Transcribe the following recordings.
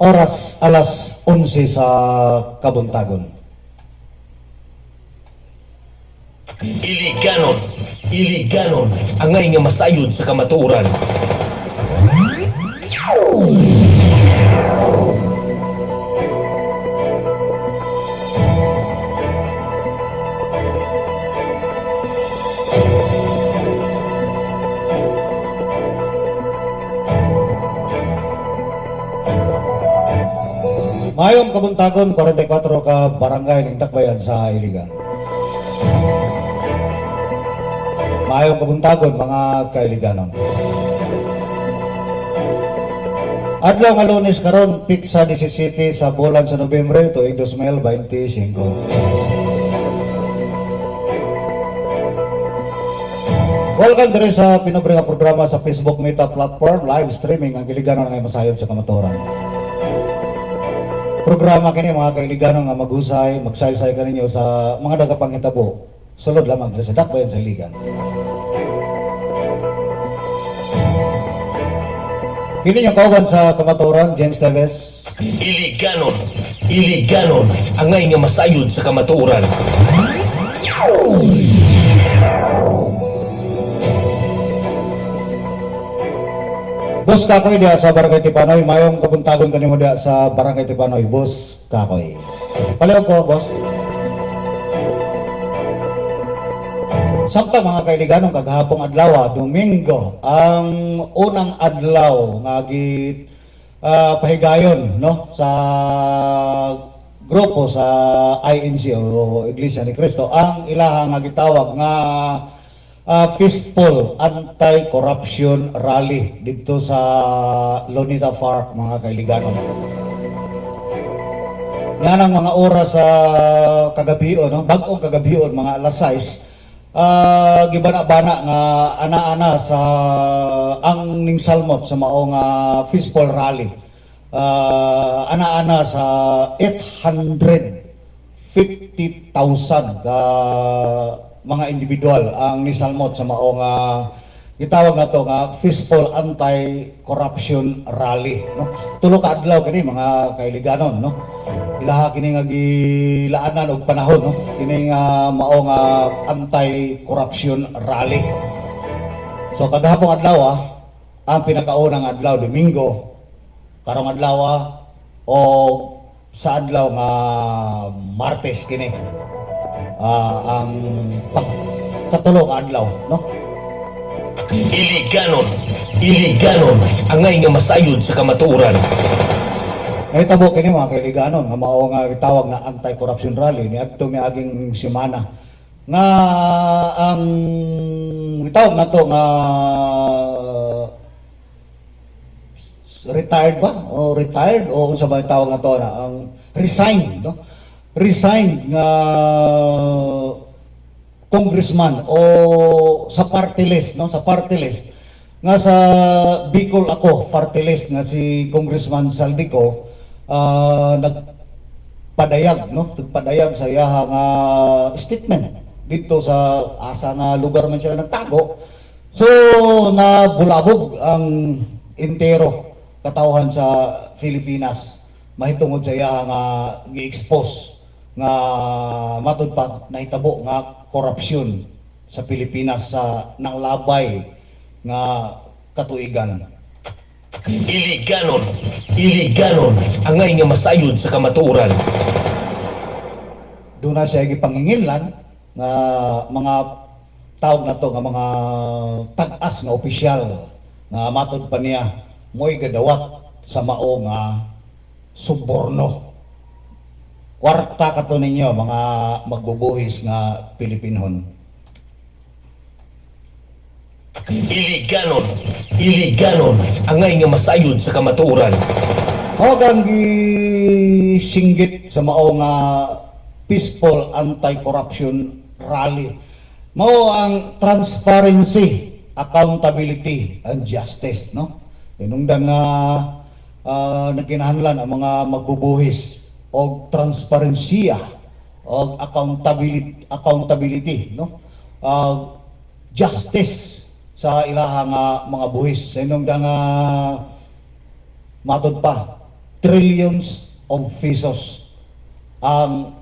Oras alas 11 sa Kabuntagon. Iliganon, angay nga masayod sa kamatuoran. Mayong Kabuntagon, 44 ka barangay ng Dakbayan sa Iligan. Mayong Kabuntagon, mga kailiganon. Adlaw nga Lunes karon, piksa 17 sa bulan sa Nobyembre tuig 2025. Welcome diri sa pinobre nga programa sa Facebook Meta Platform, live streaming ang Iliganon nga masayod sa kamatuoran. Programa kini mga kailiganon nga maghusay, magsaysay kaninyo sa mga nagapanghitabo. Sulod lamang sa Dakbayan sa Iligan. Kini yung kauban sa kamatuoran, James Teves. Iliganon, angay nga masayod sa kamatuoran. Boss Kakoy diya sa Barangay Tipanoy, mayong Kabuntagon kanimo diya sa Barangay Tipanoy, Boss Kakoy. Palihog ko, boss. Samtang mga kailiganon, kaghapong adlaw, Domingo, ang unang adlaw nga pahigayon no sa grupo sa INC o Iglesia ni Cristo, ang ilaha nga gitawag nga Fistful Anti-Corruption Rally dito sa Lonita Park, mga kailiganon. Yan ang mga oras sa kagabion, no? Bagong kagabion, mga alas 6. Gibana-bana nga ana-ana sa ang ning salmot sa maong Fistful Rally. Ana-ana sa 850,000 ka mga individual ang nisalmot sa maong gitawag na to nga Fistful Anti-Corruption Rally, no? Tulo ka adlaw kini mga kailiganon, no? Ilaha kini nga gilaanan og panahon, no? Kini nga maong Anti-Corruption Rally. So kadahapong adlaw ang pinakaunang adlaw Domingo, karong adlaw o sa adlaw nga Martes kini. Ang pagkatulong adlaw, no? Iliganon, angay nga masayod sa kamatuoran. Nahitabo kini mga kailiganon nga mao nga gitawag na Anti-Corruption Rally ni adto miaging semana nga ang gitawag nato nga retired ba o retired o unsa ba tawag nato na ang resign, no? Resign nga congressman o sa party list, no? Sa party list nga sa Bicol ako party list nga si Congressman Saldico nagpadayag, no? Nagpadayag sa iyaha nga statement dito sa asa nga lugar man siya nagtago. So nabulabog ang entero katawhan sa Pilipinas mahitungod sa iyaha nga gi-expose nga matud pa nahitabo nga korupsyon sa Pilipinas sa nanglabay nga katuigan. Iliganon, angay nga masayod sa kamatuoran. Doon na siya gipanginginlan nga mga tawag na to nga mga tag-as nga opisyal nga matud pa niya mo'y gadawat sa mao nga suborno. Kwarta kato ninyo mga magbubuhis nga Pilipinhon. Iliganon, angay nga masayod sa kamatuoran. Hanggang gisinggit sa mao nga Peaceful Anti-Corruption Rally. Mao ang transparency, accountability, and justice, no? Inungdan nga nagkinahanglan ang mga magbubuhis og transparensiya og accountability, no? Justice sa ilaha nga mga buhis. Sa inong nga matud pa trillions of pesos ang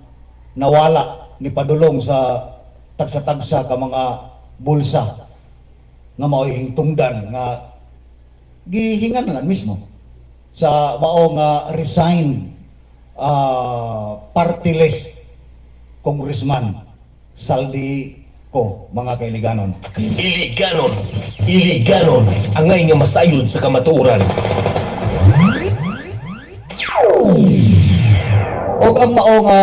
nawala ni padulong sa tagsa-tagsa ka mga bulsa nga mao'y hingtungdan nga gihingan lang mismo sa mao nga resign party list congressman Saldi ko, mga kailiganon. Iliganon, angay nga masayod sa kamatuoran. O ang mao nga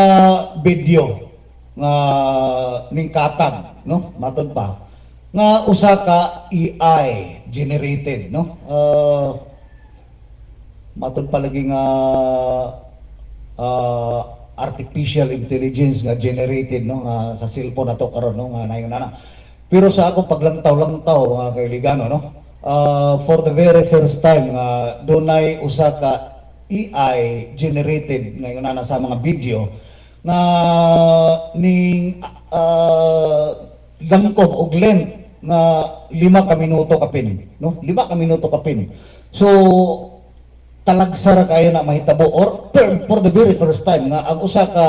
video nga ning katag, no? Matod pa nga usa ka AI generated, no? Matod pa lagi nga artificial intelligence nga generated, no, nga sa cellphone nato karon, no, nga nayon na. Pero sa ako paglantaw-lantaw mga kailigano, no, for the very first time nga dunay usa ka AI generated ngayon na sa mga video nga ning langkob og length nga 5 ka minuto kapin, no, 5 ka minuto kapin. So talagsara kayo na mahitabo or for the very first time nga ang usa ka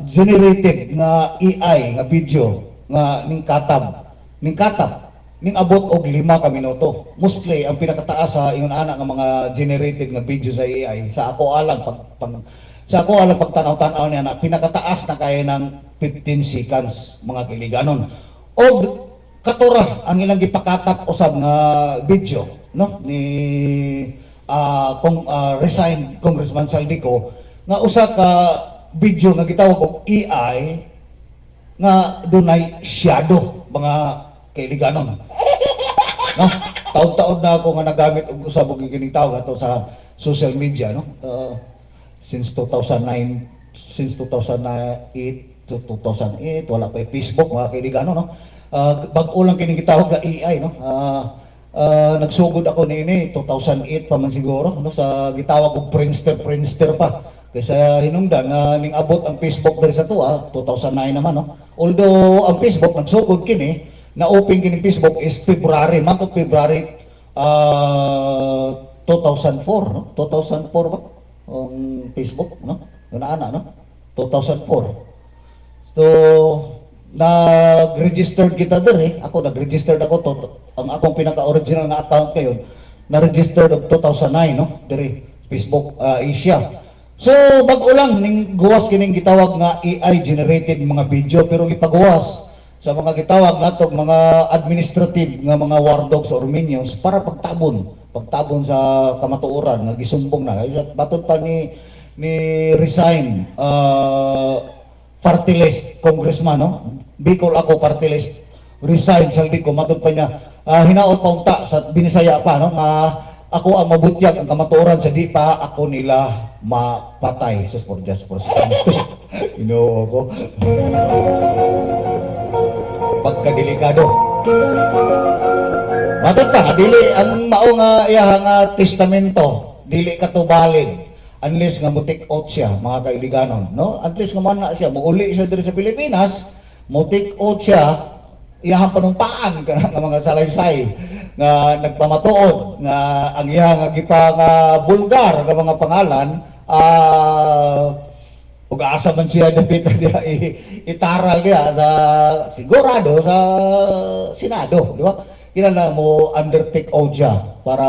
generated nga AI nga video nga ning katab ning abot og 5 ka minuto. Mostly ang pinakataas sa ingon ana nga mga generated nga video sa AI sa ako alang pagtanaw-tanaw niya na pinakataas na kaya ng 15 seconds mga kiliganon. Og katura ang ilang gipakatap usab nga video, no, ni resigned Congressman Saldico nga usa ka video nga gitawag og AI nga dunay shadow mga kailiganon, no. Taon-taon na ako nga nagamit og usab og kining tawag ato sa social media, no, since 2008 to 2008 wala pa Facebook mga kailiganon, no. Bag-o lang kining gitawag nga AI, no. Nagsugod ako nini 2008 pa man siguro, no, sa gitawag og Friendster pa kaysa hinungdan nga ning abot ang Facebook diri sa tuwa 2009 naman, no. Although ang Facebook nagsugod kini na open kini Facebook is February, month of February 2004, no, 2004 ba ang Facebook, no, ana no, 2004. So nag-registered kita diri, ako nag-registered ako to, ang akong pinaka-original nga account kayon na-registered og 2009, no, diri Facebook Asia. So bag-o lang ning guwas kining gitawag nga AI generated mga video, pero gipagawas sa mga gitawag natog mga administrative nga mga war dogs or minions para pagtabon sa kamatuoran nga gisumbong na baton pa ni resign party list congressman, no, Bicol ako party list resign Saldico, matod pa niya hinaot pa unta sa Binisaya pa, no, nga ako ang mabutyag ang kamatuoran sa di pa ako nila mapatay. So for just for ako pagkadelikado matod pa dili ang mao nga iya nga testamento dili katubalid unless nga mutik-out siya mga kaibiganon, no, at least nga man na siya muuli siya diri sa Pilipinas, mutik-out siya iyahang panumpaan ka nga mga salaysay nga nagpamatuod nga ang iya nga gipang bulgar nga mga pangalan ug asa man siya dapit dia itaral dia sa sigurado sa Senado, di ba? Kinala mo undertake out siya para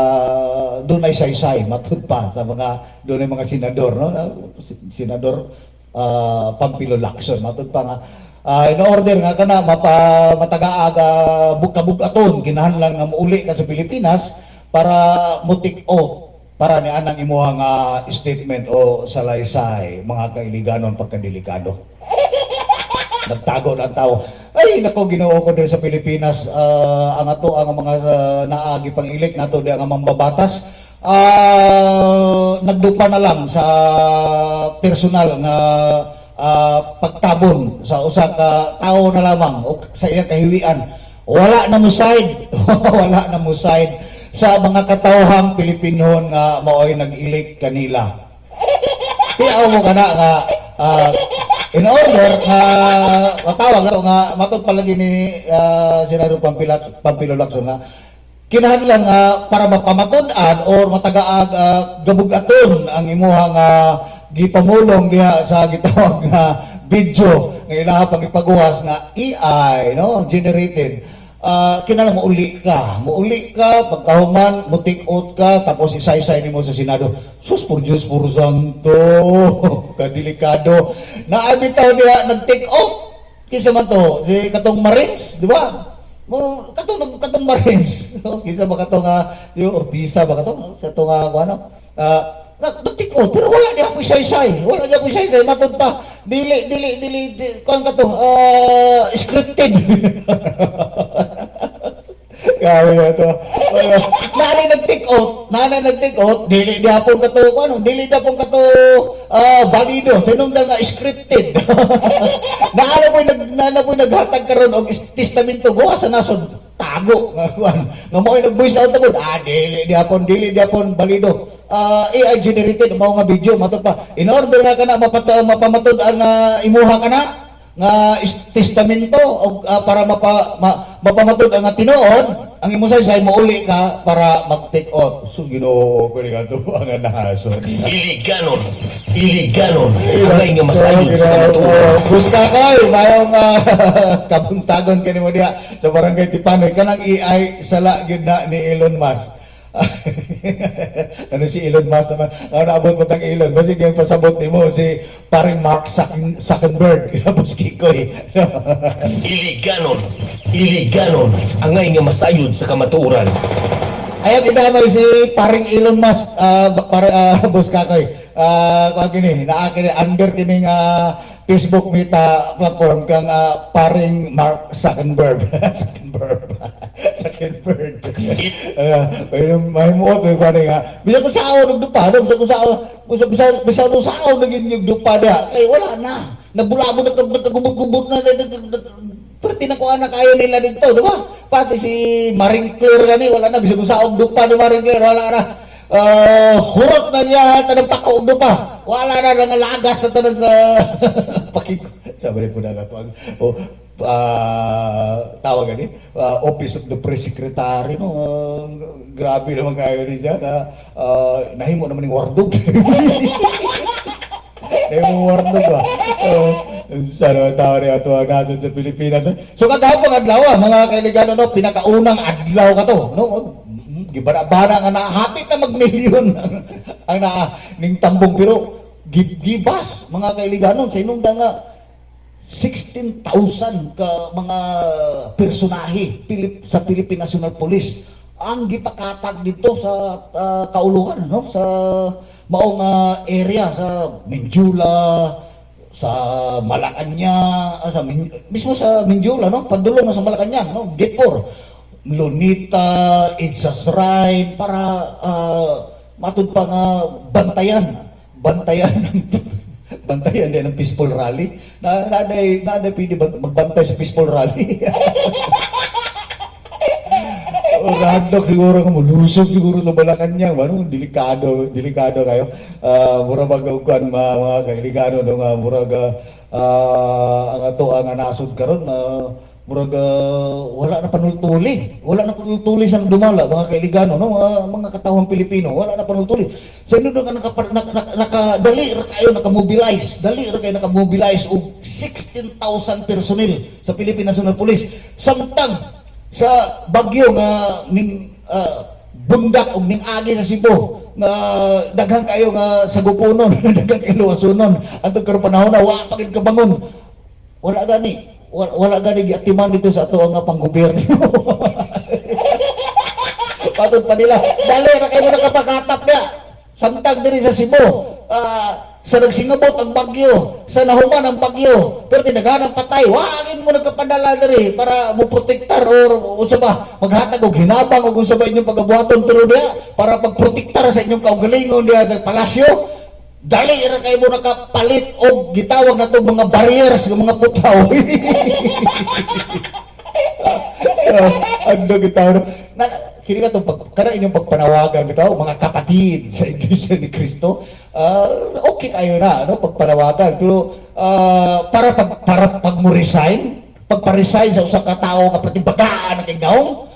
dunay saysay matud pa sa mga dunay mga senador, no, senador Pampilo Lacson matud pa nga in order nga kana matagaaga bugka-bugaton kinahanglan nga muuli ka sa Pilipinas para mutik out para ni anang imuha nga statement o salaysay mga kailiganon pagkadelikado. Nagtago na ang tao. Ay nako Ginoo ko diri sa Pilipinas ang ato ang mga naagi pangilik nato di ang mambabatas nagdupa na lang sa personal nga pagtabon sa usa ka tawo na lamang o sa iyang kahiwian. Wala na mo side wala na mo side sa mga katawhang Pilipinhon nga maoy nag-elect kanila. Kaya mo kana nga in order nga matawag nga matod palagi ni Senador Pampilo Lacson nga kinahanglan nga para mapamatud-an or matagaag gabugaton ang imuhang gipamulong diha sa gitawag nga video nga ilaha pang ipagawas nga AI no generated. Kinahanglan mauli ka pagkahuman mo take out ka tapos isaysay nimo sa Senado. Sus por Dios por santo kadelikado na bitaw diha nag-take out kinsa man to si katong Marines di ba? Mo katong Marines kinsa ba katong yung Ortiza ba katong sa tong ano nagtikot pero wala di ako isaysay matod pa dili kuan ka to scripted gawe na to nani nag-take out dili di hapon ka to ano dili di hapon ka to valido sinungdan nga scripted naana po naghatag karon og testamento buha sa nasod tago nga mo nag-voice out mo dili di hapon valido AI generated mao nga video matod pa in order nga kana mapamatud ang imuha kana nga testamento o para mapamatud ang tinuod ang imo say mauli ka para mag-take out so Ginoo ko ni kadto ang nahason Iliganon angay nga masayod sa kamatuoran. Buska koy mayong kabuntagon kanimo diha sa barangay Tipanoy kanang AI sala gyud na ni Elon Musk. Ano si Elon Musk naman naabot mo tang Elon basi gyud pasabot nimo si paring Mark Zuckerberg tapos kikoy Iliganon angay nga masayod sa kamatuoran. Ayaw kinamay si paring Elon Musk boss kakoy kung kini naakini under kining Facebook Meta platform kang paring Mark Zuckerberg may muot may paring bisa ko sao nagdupa bisa ko sao naging yung dupa na kay wala na nabulabo nagkagubot na perti na ko anak kayo nila dito di ba pati si Maring Claire gani wala na bisa ko sao dupa ni Maring Claire wala na hurot na niya tanang pako dupa wala na nga lagas na tanan sa pakiko sabi po na kapag tawag gani Office of the Press Secretary no grabe naman kayo ni siya na nahimo naman yung wardog nahimo wardog ba sana tao rin ato ang nasun sa Pilipinas so kadahapong adlaw mga kailigano no pinakaunang adlaw ka to no gibara-bara nga hapit na magmilyon ang ning tambong pero gibas mga kailigano sa inong nga 16,000 ka mga personahe sa Philippine National Police ang gipakatag dito sa kauluhan no sa maong area sa Mindula sa Malacanang mismo sa Mindula no padulong sa Malacanang no Gate 4 Lunita, It's a Shrine para matud pa nga bantayan din ng peaceful rally naday pwede magbantay sa peaceful rally randok siguro nga mulusog siguro sa Malacanang ano delikado kayo mura bagkuan mga kailigano no nga mura ang ato ang nasod karon murag wala na panultuli sa dumala mga kailigano no mga katawang Pilipino wala na panultuli sa inyo nga nakadali ra kayo nakamobilize og 16,000 personnel sa Philippine National Police samtang sa bagyo nga ning bundak og ning agi sa Cebu nga daghang kayo nga sagupunon daghang kayo luwasunon adto karon panahon na wa pa gid kabangon wala gani giatiman dito sa ato nga panggobyerno patod pa nila dali ra kayo nakapakatap na samtang diri sa Cebu sa nagsingabot ang bagyo sa nahuman ang bagyo pero tinaghanang patay wagin mo nagkapadala diri para mo protektar or unsa ba maghatag og hinabang og unsa ba inyong pagabuhaton pero diha para pagprotektar sa inyong kaugalingon diha sa palasyo dali ra kayo mo nakapalit og gitawag nato mga barriers ng mga putaw ando gitawag kini ka kada inyong pagpanawagan bitaw mga kapatid sa Iglesia ni Cristo okay kayo na no pagpanawagan pero para pag mo resign pagpa-resign sa usa ka tawo nga pratibagaan kay daong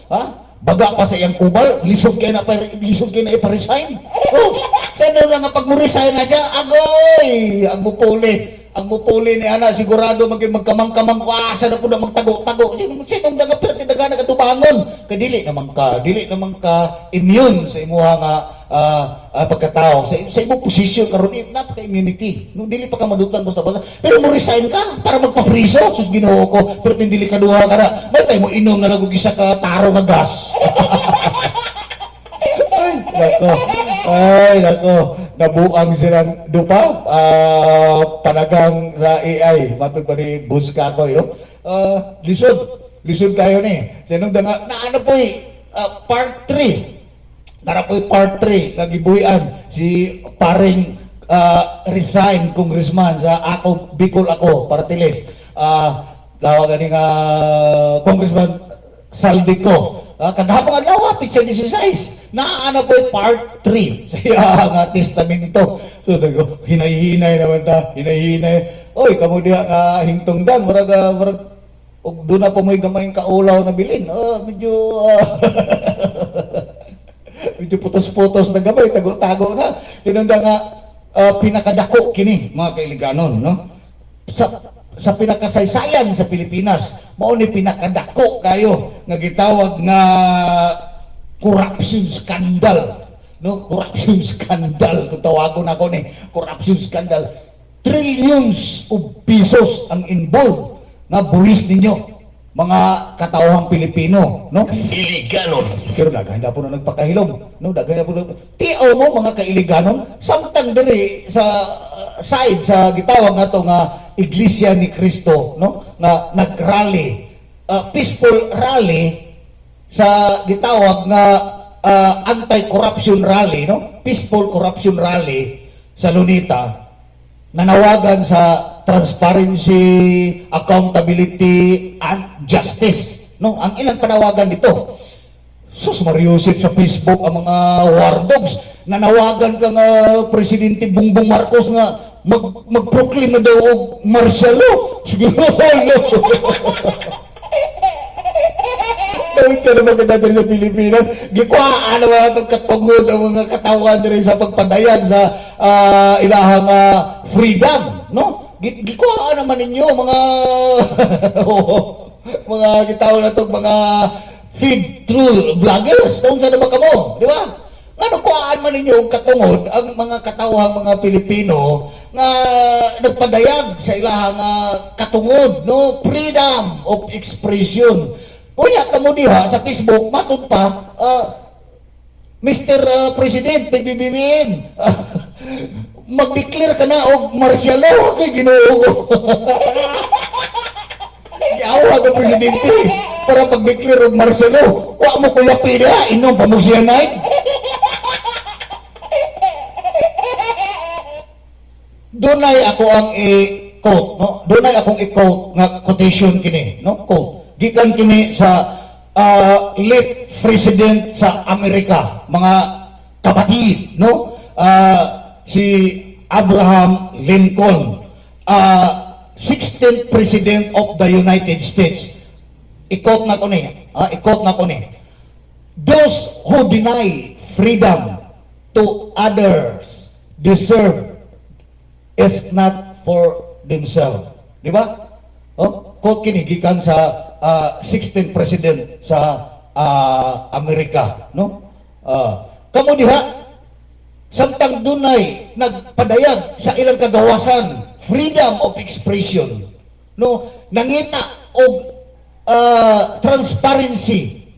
baga pa sa iyang kubal, lisod kayo na ipa-resign. Oh, sa ano lang nga pag mo-resign na siya, agoy, ang mupuli ni ana sigurado magkamang-kamang ko asa na po na magtago-tago. Sinong nga perti daga nagatubangon. Dili naman ka immune sa imuha nga pagkatao sa imong posisyon karon napaka-immunity. No dili pa ka madutan basta-basta. Pero mo resign ka para magpa-friso sus Ginoo ko. Pero dili ka duha ka may tay mo inom na lang og isa ka taro nga gas. Ay, nako. Nabuang silang dupa. Panagang sa AI. Matod pa ni Busca ko, yun. Lisod kayo ni. Sinong nga, na ano po part 3. Nara po part 3. Kagibuyan. Si paring resign congressman sa ako, Bicol ako, party list. Tawag ni nga Congressman Saldico. Kadhapon nga daw, pizza 16. Naana po part 3 sa nga testamento. So, hinay-hinay naman ta. Hinay-hinay. Oy, kamo diha nga hingtungdan. Marag, doon na po may gamayng kaulaw na bilin. Medyo putos-putos na gamay. Tago-tago na. Tinunda nga, pinakadako kini, mga kailiganon, no? Sa pinakasaysayan sa Pilipinas, mao ni pinakadako kayo nga gitawag nga corruption scandal, no? Corruption scandal kung tawagon ako ni corruption scandal. Trillions of pesos ang involved na buwis ninyo mga katawhang Pilipino, no? Iliganon. Pero daghan na po na nagpakahilom, no? Daghan na po na tiaw mo mga kailiganon samtang diri sa side sa gitawag nato nga Iglesia ni Cristo, no? Nga nag-rally, peaceful rally sa gitawag nga anti-corruption rally, no? Peaceful corruption rally sa Lunita, nanawagan sa transparency, accountability, and justice, no? Ang ilang panawagan dito. Sus Mariusip sa Facebook ang mga war dogs, nanawagan ka nga Presidente Bongbong Marcos nga mag-proclaim na daw og martial law. Siguro Dawit ka naman kita sa Pilipinas. Gikwaan naman itong katungod ang mga katawan rin sa pagpadayag sa ilahang freedom, no? Gikwaan naman ninyo mga mga gitaw na itong mga feed through vloggers. Doon sa naman kamo, di ba? Nga kuhaan man ninyo ang katungod ang mga katawang mga Pilipino nga nagpadayag sa ilahang katungod, no? Freedom of expression. Unya kamo diha sa Facebook matud pa Mr. President PBBM mag-declare ka na og martial law kay Ginoo. Yawa ang presidente para pag-declare og martial law. Wa mo kuya pida inom pa mo siya night. Dunay ako ang i-quote, no? Dunay akong i-quote nga quotation kini, no? Quote. Gikan kini sa late president sa Amerika, mga kapatid, no? Si Abraham Lincoln, 16th president of the United States. I-quote na ko ni. Those who deny freedom to others deserve is not for themselves. Di ba? Quote kini gikan sa 16th president sa Amerika, no? Kamo diha samtang dunay nagpadayag sa ilang kagawasan, freedom of expression, no? Nangita og transparency,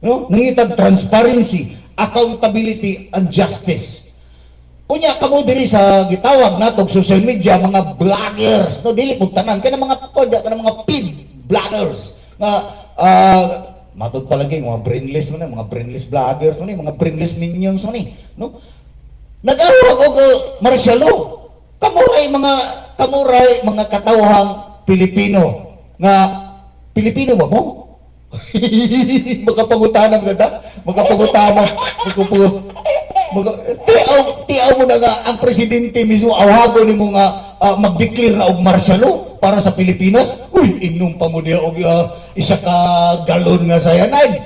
no? Nangita transparency, accountability and justice. Unya kamo diri sa gitawag natog social media mga vloggers, no? Dili pud tanan kana mga feed vloggers nga matud palagi mga brainless man mga brainless vloggers man mga brainless minions man no? Nag-awag og martial law. Kamuray mga katawhang Pilipino nga Pilipino ba mo? Magkapangutanan ka ta? Magkapangutanan. Tiaw mo na nga ang presidente mismo awhago nimo nga mag-declare na og martial law para sa Pilipinas. Uy, inom pa mo diya og isa ka galon nga cyanide.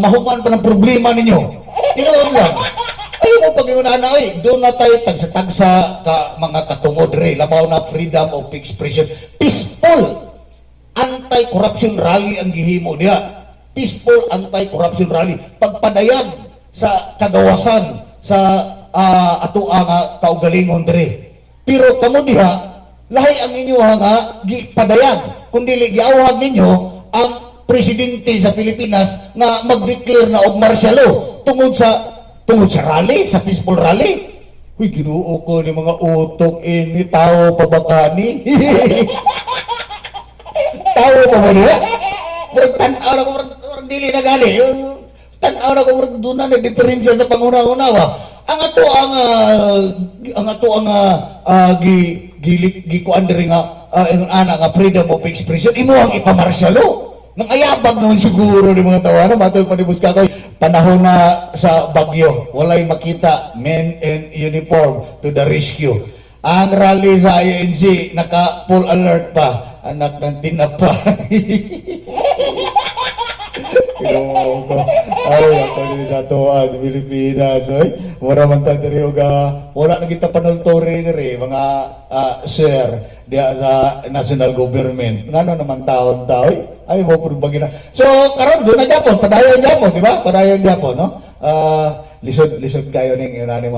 Mahuman pa ng problema ninyo. Tinuod lang. Ayaw mo pag-iunahan na, doon na tayo tagsa-tagsa ka mga katungod re, labaw na freedom of expression. Peaceful anti-corruption rally ang gihimo niya. Peaceful anti-corruption rally. Pagpadayag sa kagawasan sa ato nga kaugalingon dire. Pero kamo diha, lahi ang inyo nga padayag, kundi giawhag ninyo ang presidente sa Pilipinas nga mag-declare na og martial law tungod sa rally, sa peaceful rally. Uy, Ginoo ko ni mga utok ini tao pabakani. Tao pa ba niya? Tan-aw na ko orang dili na gali. Tan-aw na ko orang doon na nagdiferensya sa panguna-unawa. Ang ato ang gikuan diri nga ana nga freedom of expression imo ang ipamartial law. Nang ayabag naman siguro ni mga tawanan, matol pa ni Buska ko, panahon na sa Bagyo, walay makita, men in uniform to the rescue. Ang rally sa INC, naka full alert pa, anak ng tinapa. Ay, ako din sa toa sa Pilipinas. Mura man tayo rin wala na kita panultore rin, mga sir, diya sa national government. Ngano naman taon-taon? Ay, mo po bagay na. So, karon doon na Japon, padayon Japon, di ba? Padayon Japon, no? Lisod kayo ng inani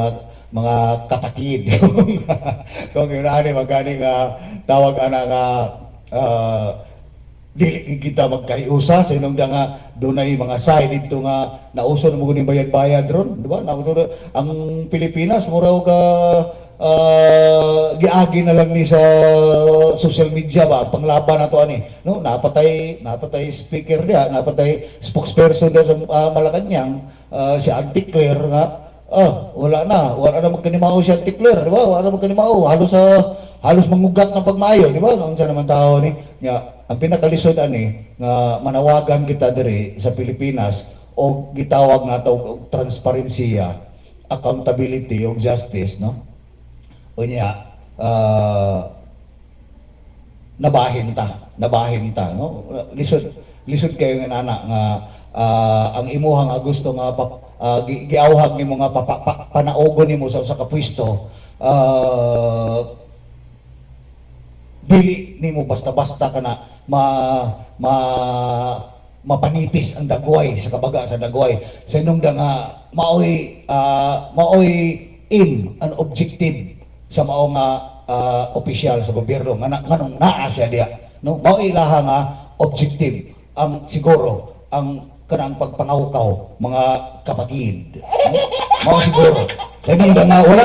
mga kapatid. Kung inani maganing tawag ana nga dili kita magkaiusa sa inong nga dunay mga side dito nga nauso mo ni bayad-bayad ron, di ba? Ang Pilipinas mura og giagi na lang ni sa social media ba panglaban nato ani, no? Napatay speaker dia, napatay spokesperson dia sa Malacañang, si Auntie Claire nga wala na magkanimaw si Auntie Claire, di ba? Wala na magkanimaw, halos mangugat ng pagmaayo, di ba? Unsa naman tao ni nga ang pinakalisod ani nga manawagan kita diri sa Pilipinas o gitawag nato og transparensiya, accountability ug justice, no? Unya nabahin ta, no? Lisod kayo nga nana nga ang imuhang gusto nga giawhag nimo nga panaogon nimo sa kapwisto, dili nimo basta-basta kana mapanipis ang dagway sa kabaga sa dagway sa inungda nga maoy aim an objective sa mao nga opisyal sa gobyerno nganong naa siya diha, no? Mao ilaha nga objective ang siguro ang kanang pagpangahukaw mga kapatid, no? Mao siguro sa inungda nga wala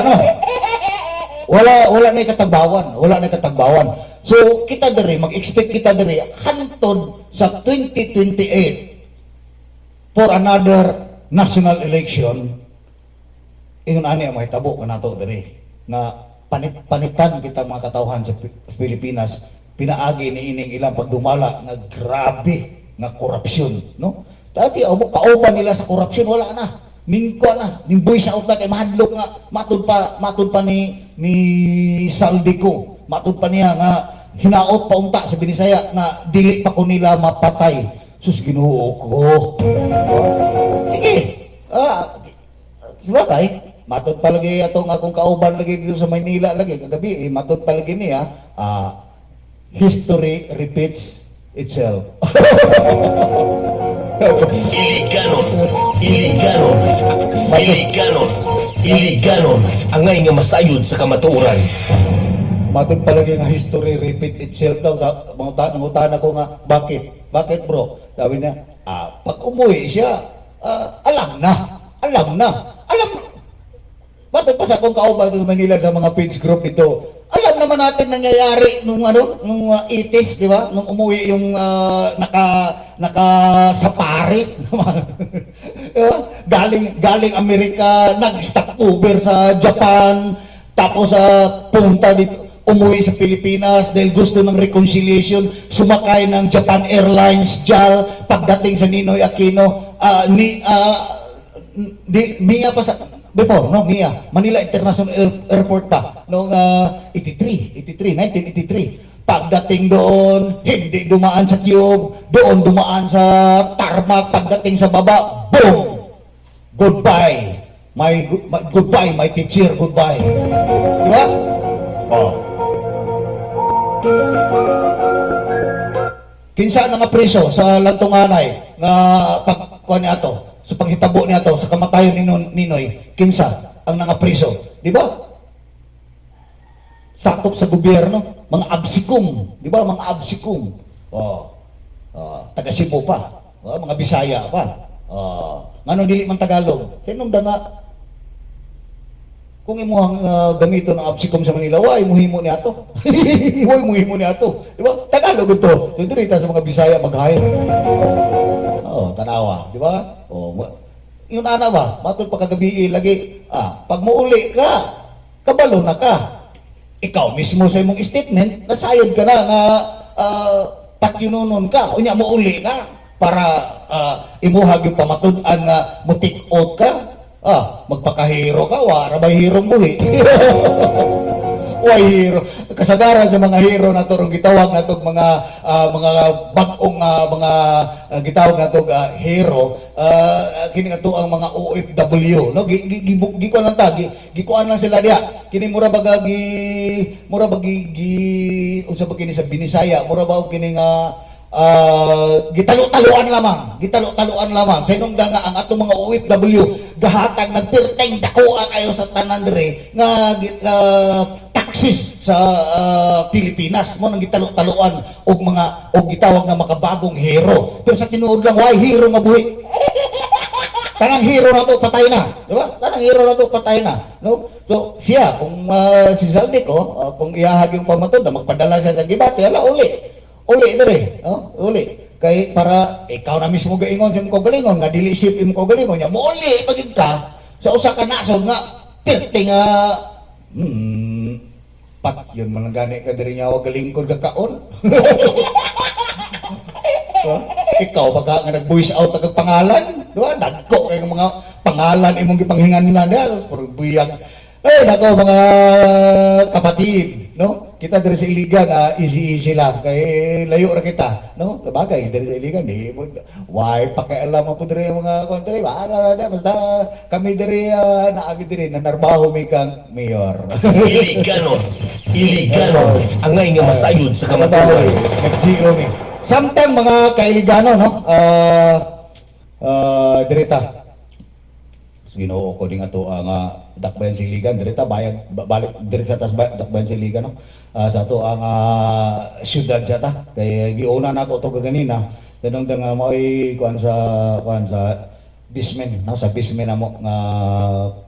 na katagbawan. So kita diri mag-expect kita diri hantod sa 2028 for another national election. Ingon ani ang mahitabo kanato diri nga panitan kita mga katawhan sa Pilipinas, pinaagi ni ining ilang pagdumala nga grabe nga korupsyon, no? Dati kauban nila sa korupsyon, wala na. Mingko na, nimboy sa out na kay mahadlok nga matud pa ni Saldico, matud pa niya nga hinaot pa unta sa Binisaya nga dili pa ko nila mapatay. Sus Ginoo ko. Sige. Sabagay, matud pa lagi atong akong kauban lagi dito sa Maynila lagi kagabi, matud pa lagi niya, history repeats itself. Iliganon, angay nga masayod sa kamatuoran. Matud pa lagi nga history repeat itself daw. Nangutan ako nga, bakit bro? Sabi niya, pag umuwi siya, alam na. Matud pa sa akong kauban sa Manila sa mga page group dito. Alam naman natin nangyayari nung 80s, di ba? Nung umuwi yung naka-safari. galing Amerika, nag-stop over sa Japan, tapos punta dito, umuwi sa Pilipinas dahil gusto ng reconciliation, sumakay ng Japan Airlines JAL, pagdating sa Ninoy Aquino, Mia pa sa before, no, MIA, Manila International Airport pa, noong 1983. Pagdating doon, hindi dumaan sa tube, doon dumaan sa tarmac, pagdating sa baba, boom! Goodbye. Goodbye, my teacher, goodbye. Di ba? Oh. Kinsa na nga preso sa lantunganay nga pagkuha niya to, sa paghitabo niya to, sa kamatayon ni Ninoy, kinsa ang nga preso, di ba? Sakop sa gobyerno, mga absikum, di ba? Mga absikum. Taga Cebu pa, mga Bisaya pa. Ngano dili man Tagalog? Sinong danga? Kung imuhang gamito ng absikum sa Manila, way muhimo ni ato. Way muhimo ni ato. Di ba? Tagalog ito. So dirita sa mga Bisaya maghayo. Tanawa, di ba? Yun ana ba? Matod pa kagabi lagi. Pag muuli ka, kabalo na ka. Ikaw mismo sa imong statement, nasayod ka na nga pakyununon ka. Unya muuli ka para imuhag yung pamatud-an nga mutik-out ka. Magpakahiro ka, wara ba hirong buhi? Way hero. Kasagaran sa mga hero na to, gitawag na to mga bagong mga gitawag na to hero, kini nga to ang mga OFW, no? Gikuan lang ta, gikuan lang sila diha. Kini mura bagagi unsa ba kini sa Binisaya, mura ba kini nga gitalo-taloan lamang sa inong nga ang atong mga OFW gahatag nagpirteng dakuha kayo sa tanan dire nga taxis sa Pilipinas mo nang gitalo-taloan og gitawag nga makabagong hero, pero sa tinuod lang why hero nga buhi. Tanang hero na to patay na, di ba? Tanang hero na to patay na, no? So siya kung si Zaldico kung iyahag yung pamatod na magpadala siya sa gibate, ala uli dire, uli. Kay para ikaw na mismo gaingon sa imong kaugalingon nga dili ship imong kaugalingon nya muuli pagid ka sa usa ka nasod nga pirting pat yun man lang gani ka diri nya wag galingkod ka kaon. Ikaw baga nga nag-voice out ang pangalan, di ba? Dagko kay mga pangalan imong gipanghingan nila niya, puro buyag. Nako mga kapatid, no? Kita dari sa Iligan, easy lang. Kay layo ra kita, no? Sabagay, dari sa Iligan, why pakialam mo po dari mga kontra, basta kami dari, naagi dari, nanarbaho may kang mayor. Iligano, ang ngay nga masayod sa kamatuan. Nag-GO mi. Sometimes mga kailigano, no? Direta. Ginoo ko din ato ang dakbayan siligan direta bayad balik diri sa tas dakbayan siligan, no? Sa ato ang syudad sa ta kay giuna na ako to ganina tanong nga mo'y kuan sa Bismen, no? Sa Bismen amo nga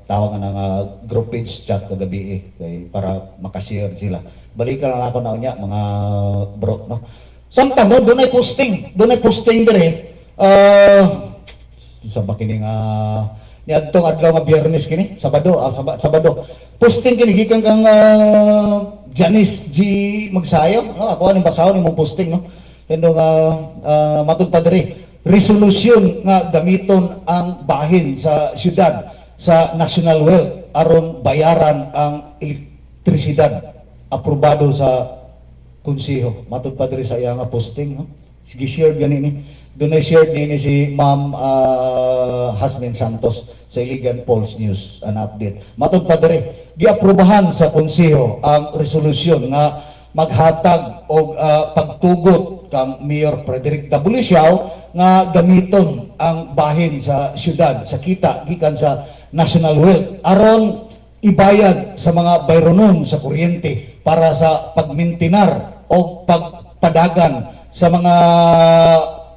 tawag nga group page chat kagabi kay para makashare sila. Balikan lang ako na unya mga bro, no? Sometimes no, doon ay posting dire sa bakining ni adtong adlaw nga Biyernes kini, Sabado, posting kini gikan kang Janice G Magsayo, no? Ako ani basahon imong posting, no? Kendo nga matud pa diri resolution nga gamiton ang bahin sa syudad sa national wealth aron bayaran ang elektrisidad aprobado sa konseho. Matud pa diri sa iya nga posting, no? Sige share gani ni. Doon ay shared ni si Ma'am Hasmin Santos sa Iligan Pulse News, an update. Matod pa diri, giaprobahan sa konseho ang resolusyon nga maghatag og pagtugot kang Mayor Frederick W. Siao nga gamiton ang bahin sa syudad sa kita gikan sa national wealth aron ibayad sa mga bayronon sa kuryente para sa pagmintinar o pagpadagan sa mga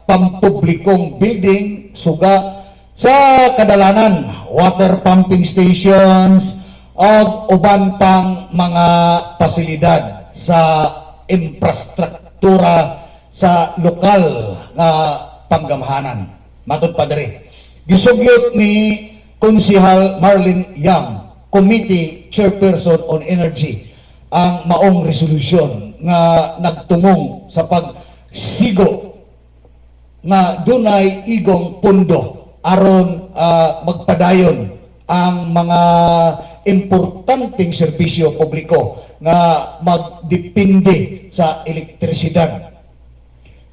pampublikong building, suga sa kadalanan, water pumping stations, o uban pang mga pasilidad sa infrastruktura sa lokal nga panggamhanan. Matod pa diri. Gisugyot ni Konsehal Marlene Yang, Committee Chairperson on Energy, ang maong resolusyon nga nagtumong sa pagsigo nga dunay igong pundo aron magpadayon ang mga importanteng serbisyo publiko nga magdepende sa elektrisidad.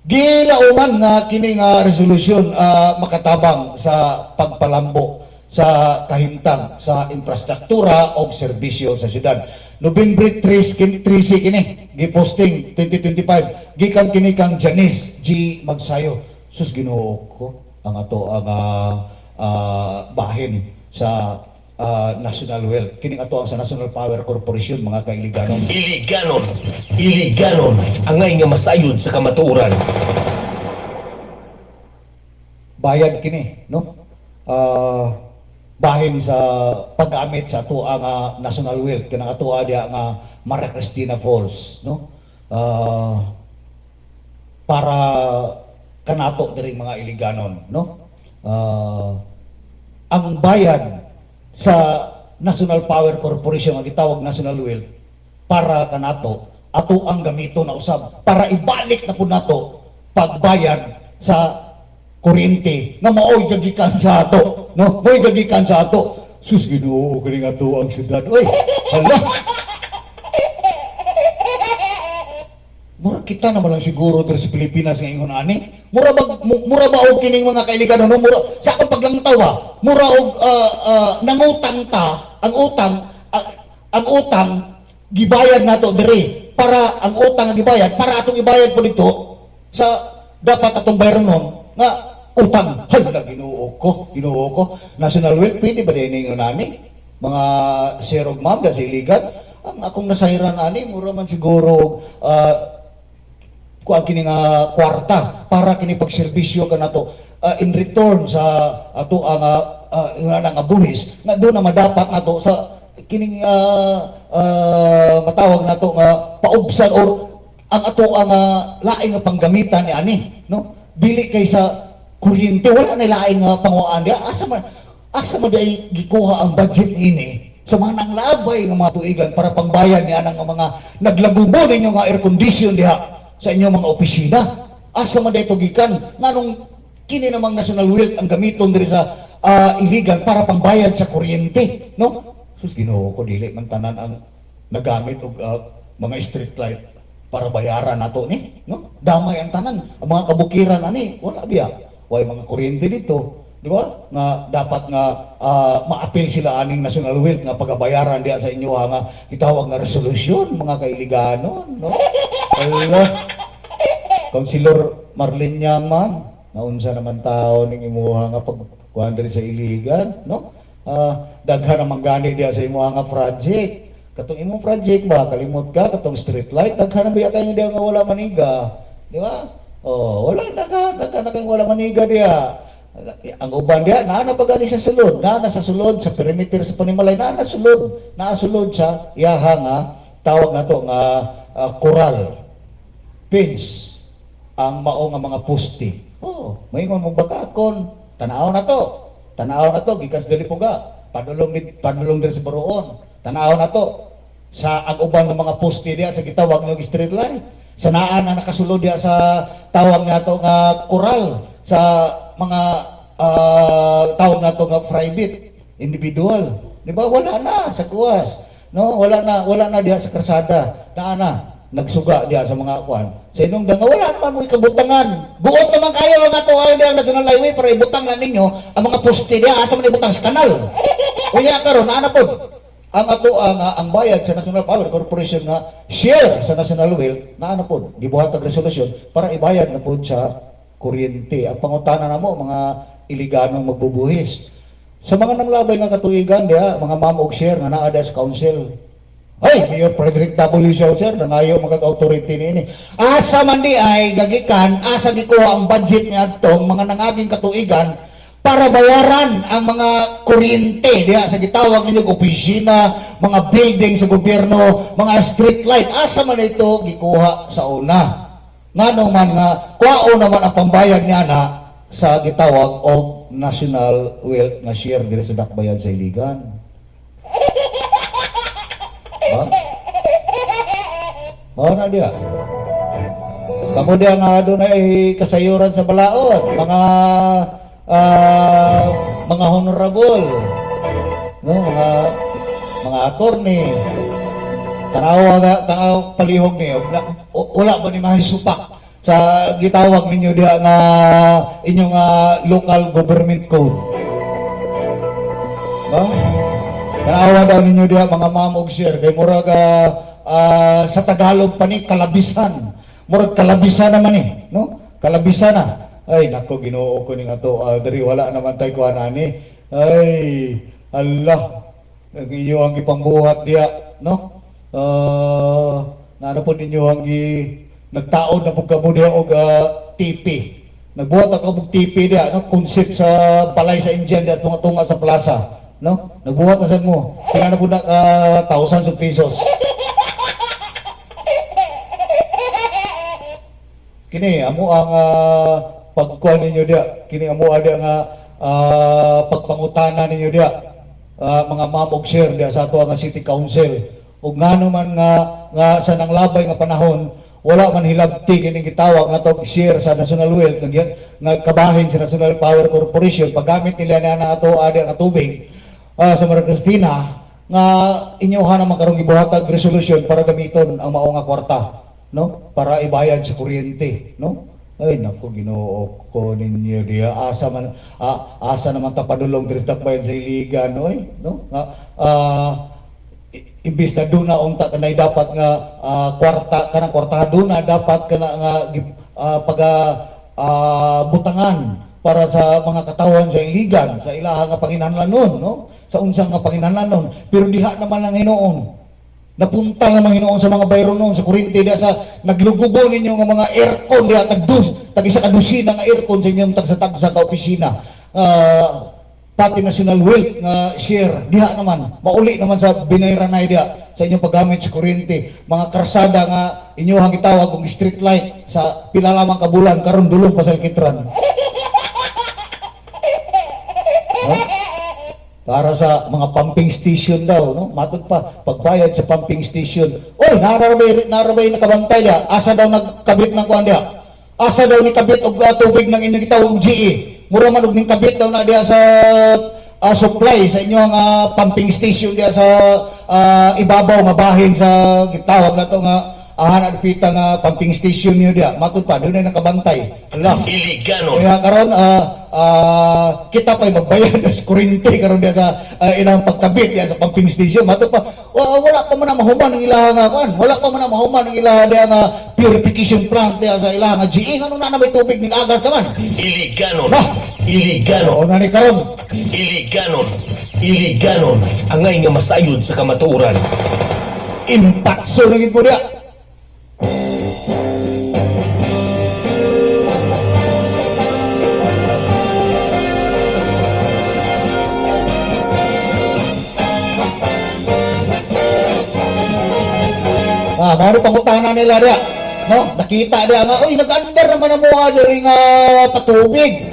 Gilauman nga kini nga resolusyon makatabang sa pagpalambo sa kahimtang sa infrastruktura o serbisyo sa syudad. November 13 kini giposting 2025 gikan kini kang Janice G. Magsayo. Sus Ginoo ko ang ato ang bahin sa national wealth. Kini ato ang sa National Power Corporation mga kailiganon. Iliganon ang ngay nga masayod sa kamatuoran. Bayad kini, no? Bahin sa paggamit sa ato ang national wealth kanang ato dia nga Maria Cristina Falls, no? Para kanato diri mga iliganon, no? Ang bayad sa National Power Corporation nga gitawag National Wealth para kanato ato ang gamito na usab para ibalik na pud nato pagbayad sa kuryente nga maoy gagikan sa ato, no? Maoy gagikan sa ato. Sus Ginoo kini nga ato ang syudad. Oy, hala. Mura kita naman lang siguro diri sa Pilipinas nga ingon ani. Mura ba og kining mga kailiganon, no? Mura sa akong paglangtaw ba? Mura og nangutang ta, ang utang gibayad nato diri para ang utang nga gibayad para atong ibayad po dito sa dapat atong bayaron nun nga utang. Hala Ginoo ko. National wealth pwede ba din ingon ani? Mga sirog ma'am da sa iligan. Ang akong nasayran ani mura man siguro kuan kini nga kwarta para kini pagserbisyo kanato in return sa ato nga buhis nga do na madapat nato sa kining matawag nato nga paubsan or ang ato ang laing nga panggamitan ni ani, no? Dili kay sa kuryente wala na laing nga panguan dia asa man di gikuha ang budget ini sa mga nanglabay nga mga tuigan para pangbayad niya ng mga naglabubo ninyo nga air condition diha sa inyong mga opisina. Asa man dito gikan nganong kini namang national wealth ang gamiton diri sa iligan para pangbayad sa kuryente, no? Sus Ginoo ko dili man tanan ang nagamit og mga street light para bayaran nato ni, no? Damay ang tanan ang mga kabukiran ani wala biya way mga kuryente dito, di ba? Nga dapat nga maapil sila aning national wealth nga pagabayaran diya sa inyo nga itawag nga resolusyon mga kailiganon, no? Ala, Councilor Marlene Yaman, naunsa naman tao ning imuha nga pagkuhan diri sa iligan, no? Daghan ang manggani diya sa imuha nga project. Katong imong project ba kalimot ka katong street light, daghan ang biya kayo diya nga wala maniga, di ba? Oh, wala kang wala maniga diya. Ang uban diya naa pa gani sa sulod, naa sa sulod sa perimeter sa Panimalay, naa sulod sa iyaha nga tawag nato nga coral pins ang mao nga mga poste. Oh, maingon mong bakakon, tanaw na to gikan sa Dilipuga, padulong din sa Baroon. Tanaw na to sa ang uban ng mga poste diya sa gitawag nga street light. Sa naa na nakasulod diya sa tawag nato nga coral sa mga tawag nato nga private individual. Di ba wala na sa kuwas, no? Wala na diya sa karsada. Naa nagsuga diya sa mga kuan. Sa inong nga wala naman mo kabutangan. Buot naman kayo ang ato ang national highway para ibutang na ninyo ang mga poste diya asa man ibutang sa kanal. Unya karon ana pod ang ato ang bayad sa National Power Corporation nga share sa national wealth na ano pod gibuhat og resolusyon para ibayad na pod sa kuryente. Ang pangutana namo mga iliganong magbubuhis sa mga nanglabay nga katuigan diha mga ma'am og share nga naa sa council. Ay, Mayor Frederick W. Sir, nangayo magag-authority niini. Asa man di ay gagikan, asa gikuha ang budget niya itong mga nangaging katuigan para bayaran ang mga kuryente diya sa gitawag ninyo opisina, mga building sa gobyerno, mga street light. Asa man ito gikuha sa una. Nganong man nga kuwao naman ang pambayad niya na sa gitawag og national wealth nga share diri sa dakbayan sa iligan. Mao na diya. Kamu diya nga doon ay kasayuran sa balaod, mga honorable, no, mga attorney, tanaw palihog ni wala ba ni mahisupak sa gitawag ninyo diha nga inyong local government code. No? Tanawa daw ninyo diha mga ma'am ug sir kay murag sa Tagalog pa ni kalabisan. Murag kalabisan naman eh, no? Kalabisan na. Ay nako Ginoo ko ning ato diri wala naman tay kuan ani. Ay Allah. Nag-iyo ang ipangbuhat diha, no? Naano po ninyo ang nagtaod na po kamo diha og TP. Nagbuhat ako og TP diha, no? Concept sa balay sa Indian diha tunga sa plaza, no? Nagbuhat na sad mo. Kaya na po na thousands of pesos. Kini amo ang pagkuhan ninyo diha. Kini amo ada nga pagpangutana ninyo diha. Mga ma'am og sir diha sa ato nga city council. Ug ngano man nga sa nanglabay nga panahon wala man hilabti kini gitawag nga tog share sa National Wealth nga kabahin sa National Power Corporation paggamit nila na ato ada nga tubig sa Maria Cristina nga inyohan naman karong gibuhatag resolution para gamiton ang mao nga kwarta, no? Para ibayad sa kuryente, no? Ay nako Ginoo ko ninyo diha asa naman ta padulong diri sa bayan sa Iligan, no? Nga imbis na doon na unta kanay dapat nga kwarta kanang kwartado na dapat kana nga butangan para sa mga katawan sa Iligan sa ilaha nga panginahanglanon, no? Sa unsang nga panginahanglanon pero diha naman lang Hinoon napunta naman Hinoon sa mga bayro noon sa kuryente diha sa naglugubo ninyo nga mga aircon diha tag isa ka dosina nga aircon sa inyong tagsa-tagsa ka opisina pati National Wealth nga share diha naman mauli naman sa binayranay diha sa inyong paggamit sa kuryente mga krasada nga inyohang gitawag og street light sa pila lamang ka bulan karon dulong pa sa Kitran. Para sa mga pumping station daw, no? Matod pa, pagbayad sa pumping station. Oy, narabay nakabantay diha. Asa daw nagkabit ng kuan diha? Asa daw ni kabit og tubig ng inyong gitawag GE? Mura man og ning kabit daw na diha sa supply sa inyong pumping station diha sa ibabaw nga bahin sa gitawag na to nga ahan pita nga pumping station niyo diha. Matod pa, doon na nakabantay. Allah. Iligano. Kaya karon kita pa'y magbayad sa kuryente karon diya sa ilang pagkabit diya sa pumping station. Mato pa wala pa man mahuman ng ilaha nga kuan. Wala pa man mahuman ng ilaha diya nga purification plant diya sa ilaha nga GE. Ano na may tubig ning agas naman. Iligano. Bah! Iligano. O na ni karon. Iligano. Iligano. Angay nga masayod sa kamatuoran. Impatso na gid mo diya. Maro pangutana nila diya, no? Nakita diya nga, oy, nag-andar naman ang mga diri nga patubig.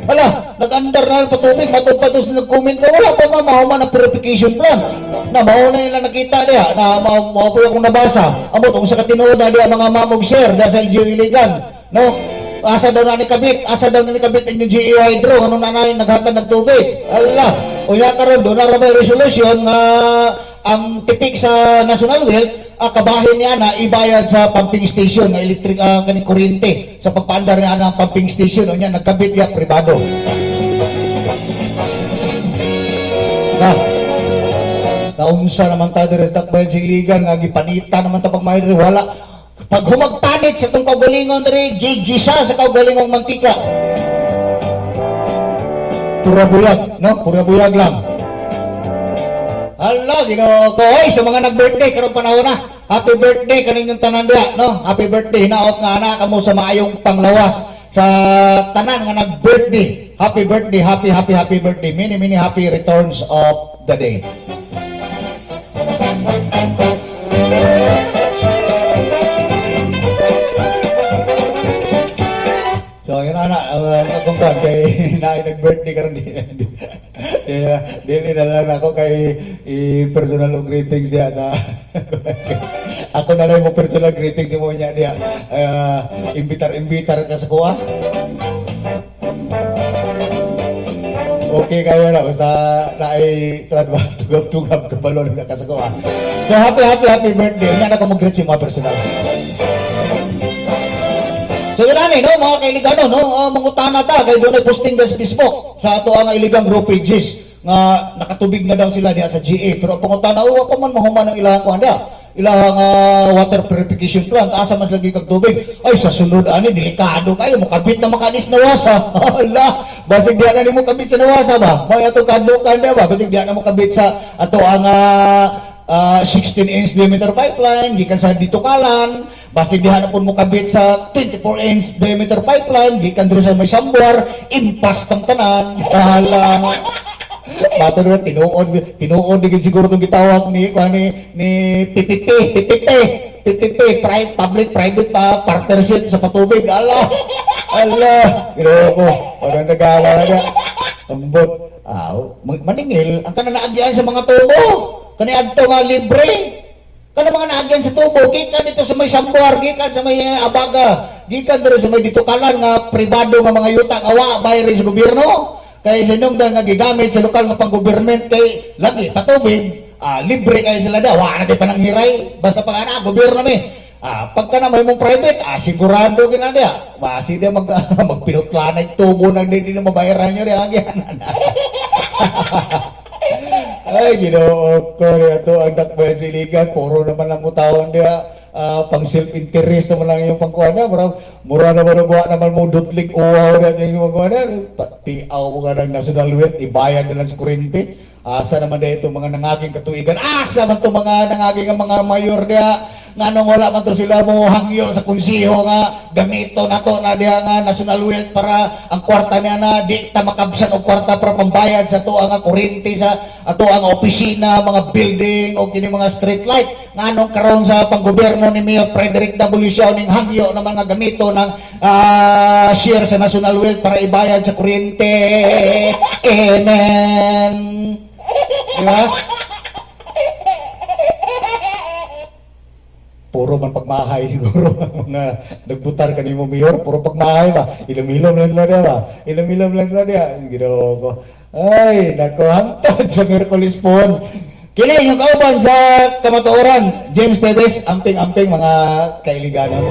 Hala, nag-andar na ang patubig, matupad sa nag-comment ka, wala pa mahuman ang purification plant. Na mao na nila nakita diya, na mao po akong nabasa. Amo tong sa katinuod na diya mga mamog share diya sa LGU Iligan, no? Asa daw na ni kabit ang GE Hydro, ano na naghatag ng tubig. Hala, uya karon do na ra may resolution nga ang tipik sa National Wealth kabahin niya na ibayad sa pumping station nga electric kani kuryente sa pagpaandar niya ng pumping station o niya nagkabit niya pribado. Naunsa naman ta diri sa takbayan sa Iligan nga gipanita naman ta pagmayad wala pag humagpanit sa tong kaugalingon diri gigisa sa kaugalingong mantika. Pura buyag, no? Pura buyag lang. Hala, Ginoo ko. Oy, sa mga nag-birthday karong panahon na. Happy birthday kaninyong tanan diha, no? Happy birthday hinaot nga ana kamo sa maayong panglawas sa tanan nga nag-birthday. Happy birthday, happy birthday. Many happy returns of the day. So, yun kung kay nag-birthday karon Dili na lang ako kay personal greetings diya sa ako na lang mo personal greetings mo niya diya. Imbitar ka sa kuha. Okay kayo na, basta naay tugab-tugab kabalo na kasakuha. So happy birthday. Nga na ko mag-greet si mga personal. So yun ani, no, mga kailigano, no, mangutana ta, kay doon ay posting sa Facebook, sa ato ang iligang group pages, nga nakatubig na daw sila diya sa GA, pero pangutana, wa pa man mahuman ang ilahang kuhan diya, ilahang water purification plant, asa mas lagi kag tubig, ay sa sunod ani, delikado kayo, makabit na makanis na wasa, hala, basig diya na ni mo kabit sa nawasa ba, may ato kadukan diya ba, basig diya na mo kabit sa ato ang 16-inch diameter pipeline, gikan sa ditukalan, basig diha na pud mo kabit sa 24-inch diameter pipeline, gikan diri sa may sambuar, impas tang tanan. Hala. Bato na tinuod digid siguro tong gitawag ni PPP, public private partnership sa patubig. Ala. Giro ko. Parang nagawa na. Ambot. Maningil ang tanan naagyan sa mga tubo. Kani adto nga libre. Kana mga naagyan sa tubo, gikan dito sa may sambuar, gikan sa may abaga, gikan dito sa may ditukalan nga pribado nga mga yuta awa bayari sa gobyerno. Kay sinungdan nga gigamit sa lokal nga pang-government kay lagi patubig, libre kay sila daw, wa na di pananghiray, basta pag gobyerno mi. Pagka na may mong private, sigurado gina dia. Basi dia magpinutlanay tubo nang di na mabayaran nyo rin agyan. Ay, ginoo ko niya to ang dakbayan siligan, puro naman ang mutawon dia. Pang self-interest naman lang yung pangkuhan na, mura naman nagawa naman mo dutlig uwaw na yung pangkuhan na, pati mo nga ng national wealth, ibayad na lang sa kurente, asa naman na itong mga nangaging katuigan, asa man itong mga nangaging mga mayor niya, nga nung wala man to sila mo hangyo sa konsiho nga, gamito na to na diya nga national wealth para ang kwarta niya na di ta makabsan o kwarta para pambayad sa to ang kurente sa ato ang opisina, mga building o kini mga street light, nga nung karon sa panggobyerno ni Mayor Frederick W. Siao ning hangyo na mga gamito ng share sa national wealth para ibayad sa kuryente. Amen. Diba? Puro man pagmahay siguro mga nagbutar kanimo mayor, puro pagmahay ba? Ilom-ilom lang sila diya ba? Ilom-ilom lang sila diya. Ginoo ko. Ay, nako, hantod sa Miraculous Phone. Kini yung kauban sa kamatuoran, James Teves, amping-amping mga kailiganon.